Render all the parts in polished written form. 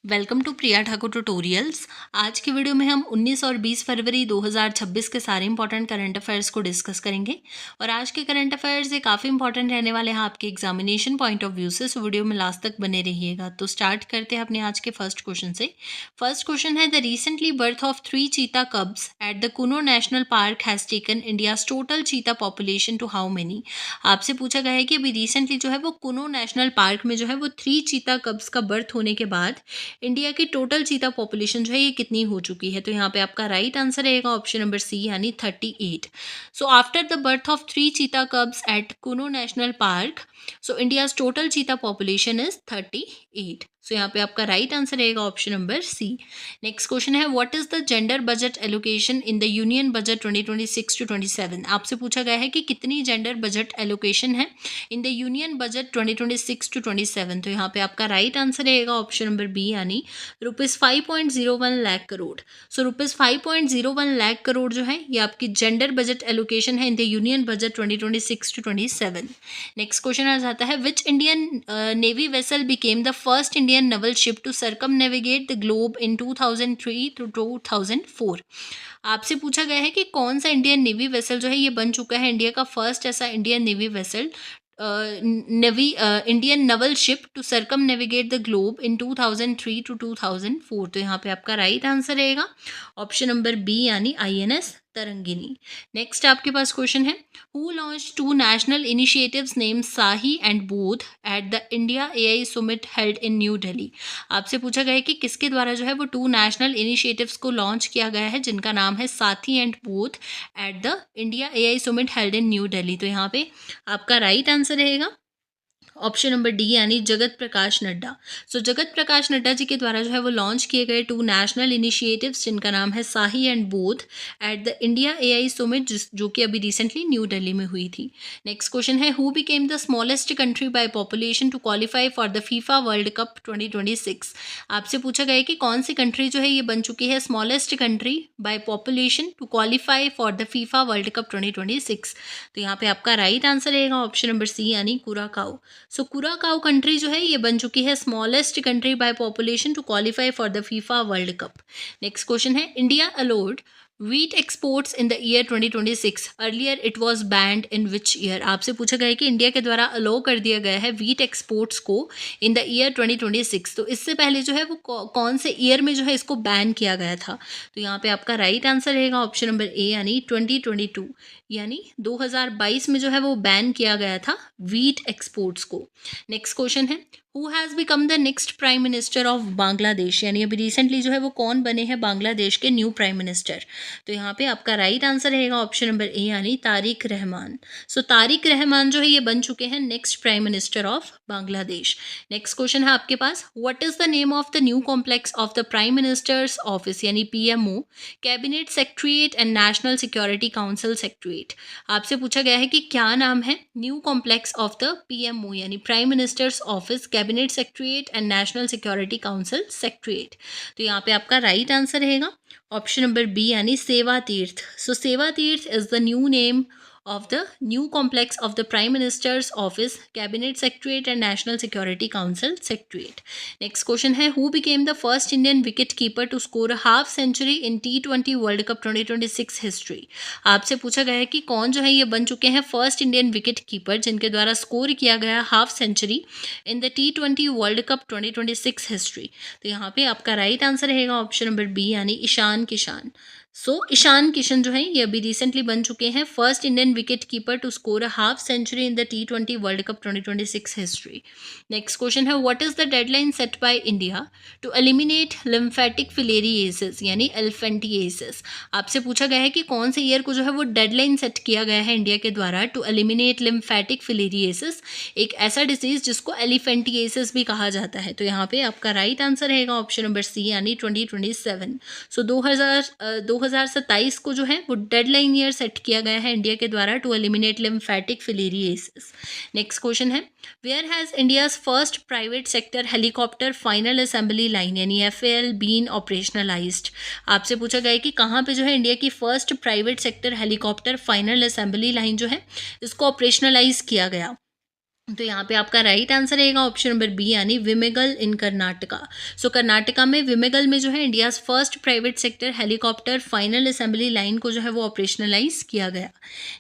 Welcome to Priya Thakur tutorials. आज की video में हम 19 और 20 फरवरी 2026 के सारे इंपॉर्टेंट करंट अफेयर्स को डिस्कस करेंगे। और आज के करंट अफेयर्स ये काफ़ी इंपॉर्टेंट रहने वाले हैं आपके एग्जामिनेशन पॉइंट ऑफ व्यू से, सो वीडियो में लास्ट तक बने रहिएगा। तो स्टार्ट करते हैं अपने आज के फर्स्ट क्वेश्चन से। फर्स्ट क्वेश्चन है, the recently birth of 3 cheetah cubs at the Kuno national park has taken India's total cheetah population to how many. आपसे पूछा गया है कि अभी रिसेंटली जो है वो कुनो नेशनल पार्क में जो है वो 3 चीता कब्स का बर्थ होने के बाद इंडिया की टोटल चीता पॉपुलेशन जो है ये कितनी हो चुकी है। तो यहाँ पे आपका राइट आंसर रहेगा ऑप्शन नंबर सी यानी 38। So after the birth of 3 cheetah cubs at Kuno national park, so India's total cheetah population is 38। So यहाँ पे आपका राइट आंसर रहेगा option number C. Next question है, what is the gender budget allocation in the union budget 2026 to 27। आपसे पूछा गया है कि कितनी जेंडर बजट एलोकेशन है in the union budget 2026 to 27। तो यहाँ पे आपका राइट आंसर रहेगा ऑप्शन नंबर बी यानी ₹5.01 लाख करोड़। सो ₹5.01 लाख करोड़ जो है ये आपकी जेंडर बजट एलोकेशन है in the union budget 2026 to 27। Next question आ जाता है, which Indian navy vessel became the first Indian naval ship to circumnavigate the globe in 2003 to 2004। आपसे पूछा गया है कि कौन सा इंडियन नेवी वेसल जो है ये बन चुका है इंडिया का फर्स्ट ऐसा Indian navy vessel Indian naval ship to circumnavigate the globe in 2003 to 2004। तो यहाँ पे आपका राइट आंसर रहेगा ऑप्शन नंबर बी यानी INS तरंगिनी। नेक्स्ट आपके पास क्वेश्चन है, who launch 2 national initiatives name Sahi and Bodh at the India AI summit held in new Delhi. आपसे पूछा गया है कि किसके द्वारा जो है वो 2 नेशनल इनिशिएटिव्स को लॉन्च किया गया है जिनका नाम है साथी and Bodh at the India AI summit held in new Delhi. तो यहाँ पे आपका राइट आंसर रहेगा ऑप्शन नंबर डी यानी जगत प्रकाश नड्डा। सो जगत प्रकाश नड्डा जी के द्वारा जो है वो लॉन्च किए गए 2 नेशनल इनिशिएटिव्स जिनका नाम है Sahi and Bodh at the India AI summit जो कि अभी रिसेंटली न्यू दिल्ली में हुई थी। नेक्स्ट क्वेश्चन है, who became the smallest country by population to qualify for the FIFA world cup 2026। आपसे पूछा गया है कि कौन सी कंट्री जो है ये बन चुकी है smallest country by population to qualify for the FIFA world cup 2026। तो यहाँ पे आपका राइट आंसर रहेगा ऑप्शन नंबर सी यानी कुराकाओ। सो कुराकाओ कंट्री जो है ये बन चुकी है smallest country by population to qualify for the FIFA world cup. Next question है, India allowed wheat exports in the year 2026, earlier it was banned in which year। आपसे पूछा गया है कि इंडिया के द्वारा अलाउ कर दिया गया है व्हीट एक्सपोर्ट्स को इन द ईयर 2026, तो इससे पहले जो है वो कौन से ईयर में जो है इसको बैन किया गया था। तो यहाँ पे आपका राइट आंसर रहेगा ऑप्शन नंबर ए यानी 2022 यानी 2022 में जो है वो बैन किया गया था व्हीट एक्सपोर्ट्स को। नेक्स्ट क्वेश्चन है, who has become the next prime minister of Bangladesh, यानी अभी रिसेंटली जो है वो कौन बने हैं बांग्लादेश के न्यू प्राइम मिनिस्टर। तो यहाँ पे आपका राइट आंसर रहेगा ऑप्शन नंबर ए यानी तारिक रहमान। सो तारिक रहमान जो है ये बन चुके हैं next prime minister of Bangladesh. Next question है आपके पास, what is the name of the new complex of the prime minister's office यानी PMO, cabinet secretariat and national security council secretariat. आपसे पूछा गया है कि क्या नाम है new complex of the PMO यानी prime minister's office, cabinet secretariat and national security council secretariat. तो यहाँ पे आपका राइट आंसर रहेगा ऑप्शन नंबर बी यानी सेवा तीर्थ। सो सेवा तीर्थ is the new name of the new complex of the Prime Minister's Office, Cabinet Secretariat and National Security Council Secretariat. Next question है, who became the first Indian wicket keeper to score a half century in T20 World Cup 2026 history। आपसे पूछा गया है कि कौन जो है ये बन चुके हैं फर्स्ट इंडियन विकेट कीपर जिनके द्वारा स्कोर किया गया half century in the T20 world cup 2026 history. तो यहाँ पे आपका राइट आंसर रहेगा ऑप्शन नंबर बी यानी ईशान किशन। सो ईशान किशन जो है ये अभी रिसेंटली बन चुके हैं first Indian wicket keeper to score a half century in the T20 world cup 2026 history. Next question है, what is the deadline set by India to eliminate lymphatic filariasis यानी एल्फेंटिएसिस। आपसे पूछा गया है कि कौन से ईयर को जो है वो डेडलाइन सेट किया गया है इंडिया के द्वारा टू एलिमिनेट लिम्फेटिक फिलेरिएसिस, एक ऐसा डिजीज जिसको एलिफेंटिएसिस भी कहा जाता है। तो यहाँ पे आपका राइट आंसर रहेगा ऑप्शन नंबर सी यानी 2027। सो 2027 को जो है वो डेडलाइन ईयर सेट किया गया है इंडिया के द्वारा to eliminate lymphatic filariasis. Next question है, where has India's first private sector helicopter final assembly line यानी FAL बीन ऑपरेशनलाइज्ड। आपसे पूछा गया है कि कहाँ पे जो है इंडिया की first private sector helicopter final assembly line जो है इसको ऑपरेशनलाइज किया गया। तो यहाँ पे आपका राइट आंसर रहेगा ऑप्शन नंबर बी यानी विमेगल इन कर्नाटका। सो कर्नाटका में विमेगल में जो है India's first private sector helicopter final assembly line को जो है वो ऑपरेशनलाइज किया गया।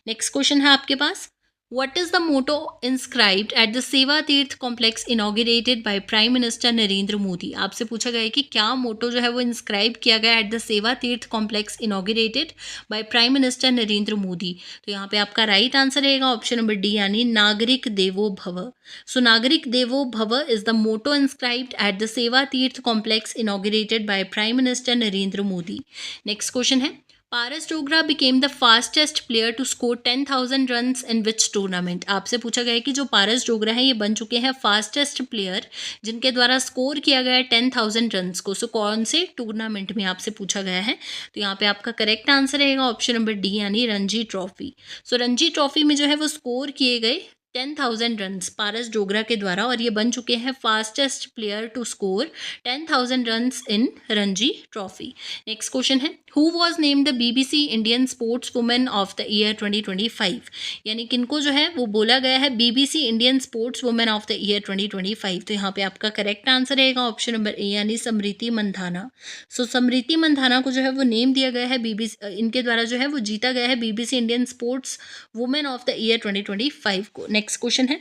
नेक्स्ट क्वेश्चन है आपके पास, What is the motto inscribed at the सेवा Tirth complex inaugurated by prime minister Narendra Modi? आपसे पूछा गया है कि क्या मोटो जो है वो इंस्क्राइब किया गया eight the Seva Tirth complex inaugurated by prime minister Narendra Modi? तो यहाँ पे आपका राइट आंसर रहेगा ऑप्शन नंबर डी यानी Nagrik Devo Bhava. So Nagrik Devo Bhava is the motto inscribed at the Seva Tirth complex inaugurated by prime minister Narendra Modi. Next question है, Paras Dogra became the fastest player to score 10,000 runs in which tournament? आपसे पूछा गया है कि जो पारस डोगरा है ये बन चुके हैं फास्टेस्ट प्लेयर जिनके द्वारा स्कोर किया गया है 10,000 रन्स को। सो कौन से टूर्नामेंट में आपसे पूछा गया है? तो यहाँ पे आपका करेक्ट आंसर रहेगा ऑप्शन नंबर डी यानी रणजी ट्रॉफी। सो रणजी ट्रॉफी में जो है वो स्कोर किए गए 10,000 रन्स पारस डोगरा के द्वारा और ये बन चुके हैं fastest player to score 10,000 runs in Ranji trophy. Next question है, who was named the BBC Indian sports women of the year 2025? यानी किनको जो है वो बोला गया है BBC Indian sports women of the year 2025? तो यहाँ पे आपका करेक्ट आंसर रहेगा ऑप्शन नंबर ए यानी समृति मंधाना। सो समृति मंधाना को जो है वो नेम दिया गया है बीबीसी, इनके द्वारा जो है वो जीता गया है BBC Indian sports women of the year 2025 को। नेक्स्ट क्वेश्चन है,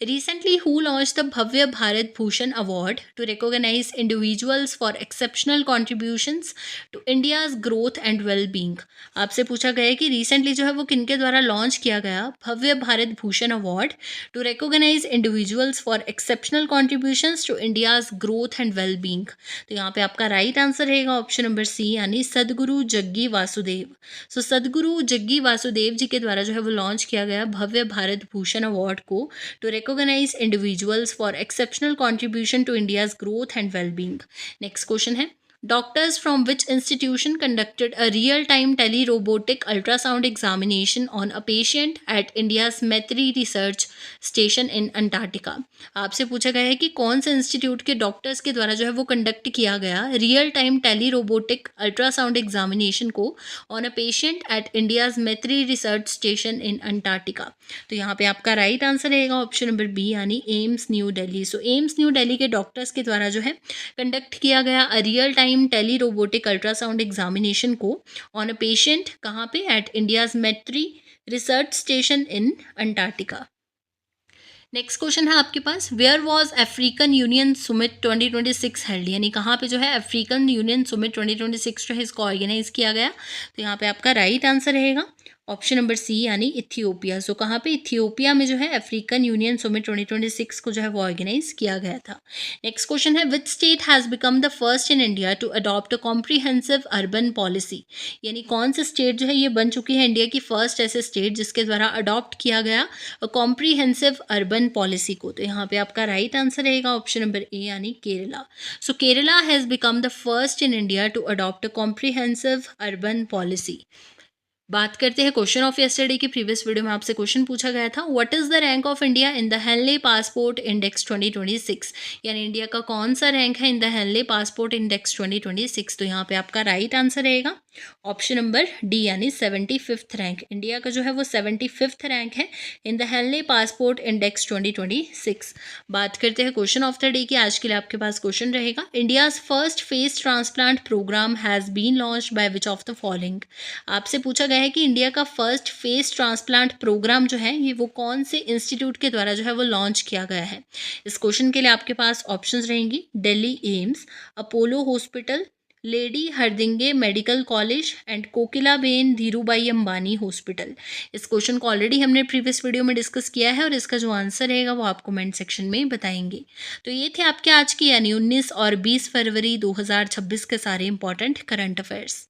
recently who launch the Bhavya Bharat Bhushan award to recognise individuals for exceptional contributions to India's growth and well being? आपसे पूछा गया है कि रिसेंटली जो है वो किनके द्वारा लॉन्च किया गया Bhavya Bharat Bhushan award to recognise individuals for exceptional contributions to India's growth and well being? तो यहाँ पे आपका राइट आंसर रहेगा ऑप्शन नंबर सी यानी सदगुरु जग्गी वासुदेव। सो सदगुरु जग्गी वासुदेव जी के द्वारा जो है वो लॉन्च किया गया भव्य भारत भूषण अवार्ड को to recognise individuals for exceptional contribution to India's growth and well being. Next question है, Doctors from which institution conducted a real-time tele-robotic ultrasound examination on a patient at India's Metri Research Station in Antarctica? आपसे पूछा गया है कि कौन से institute के doctors के द्वारा जो है वो कंडक्ट किया गया real time tele robotic ultrasound examination को on a patient at India's Maitri research station in Antarctica? तो यहाँ पे आपका राइट आंसर रहेगा ऑप्शन नंबर बी यानी AIIMS new Delhi. So AIIMS new Delhi के डॉक्टर्स के द्वारा जो है कंडक्ट किया गया real time tele robotic ultrasound examination को ऑन अ पेशेंट कहाँ पे at India's Maitri research station in Antarctica. Next question है आपके पास, where was African union summit 2026 held? यानी कहाँ पे जो है अफ्रीकन यूनियन सुमिट 2026 जो है इसको ऑर्गेनाइज किया गया? तो यहाँ पे आपका राइट आंसर रहेगा ऑप्शन नंबर सी यानी इथियोपिया। सो कहाँ पे इथियोपिया में जो है अफ्रीकन यूनियन सुमिट 2026 को जो है वो ऑर्गेनाइज किया गया था। नेक्स्ट क्वेश्चन है, which state has become the first in India to adopt a comprehensive urban policy? यानी कौन से स्टेट जो है ये बन चुकी है इंडिया की फर्स्ट ऐसे स्टेट जिसके द्वारा अडॉप्ट किया गया कॉम्प्रीहेंसिव अर्बन पॉलिसी को? तो यहाँ पे आपका राइट आंसर रहेगा ऑप्शन नंबर ए यानी Kerala. So Kerala has become the first in India to adopt a comprehensive urban policy. बात करते हैं क्वेश्चन ऑफ यस्टरडे की। प्रीवियस वीडियो में आपसे क्वेश्चन पूछा गया था, what is the rank of India in the Henley passport index 2026? यानी इंडिया का कौन सा रैंक है in the Henley passport index 2026? तो यहाँ पे आपका राइट आंसर रहेगा ऑप्शन नंबर डी यानी 75th रैंक। इंडिया का जो है वो 75th रैंक है in the Henley passport index 2026। बात करते हैं क्वेश्चन ऑफ द डे की। आज के लिए आपके पास क्वेश्चन रहेगा, India's first face transplant program has been launched by which of the following? आपसे पूछा गया है कि इंडिया का फर्स्ट फेस ट्रांसप्लांट प्रोग्राम जो है ये वो कौन से इंस्टीट्यूट के द्वारा जो है वो लॉन्च किया गया है? इस क्वेश्चन के लिए आपके पास ऑप्शंस रहेंगी, Delhi AIIMS, Apollo Hospital, Lady Hardinge Medical College and Kokilaben Dhirubhai Ambani Hospital. इस क्वेश्चन को ऑलरेडी हमने प्रीवियस वीडियो में डिस्कस किया है और इसका जो आंसर रहेगा वो आप कमेंट सेक्शन में बताएंगे। तो ये थे आपके आज की यानी 19 और 20 फरवरी 2026 के सारे इंपॉर्टेंट करंट अफेयर्स।